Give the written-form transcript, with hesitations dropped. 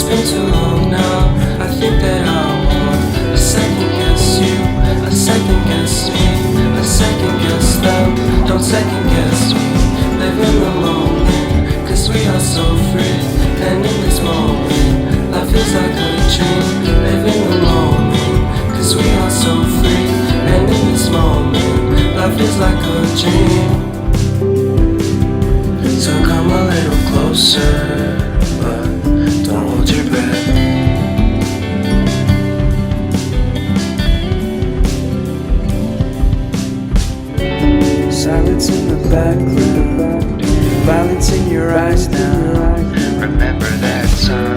been too long now. I think that I want. I second guess you, I second guess me, I second guess them. Don't second guess me. Live in the moment, cause we are so free. And in this moment, life is like a dream. Live in the moment, cause we are so free. And in this moment, life is like a dream. So come a little closer, but don't hold your breath. Silence in the background, violence in your eyes now. Remember that time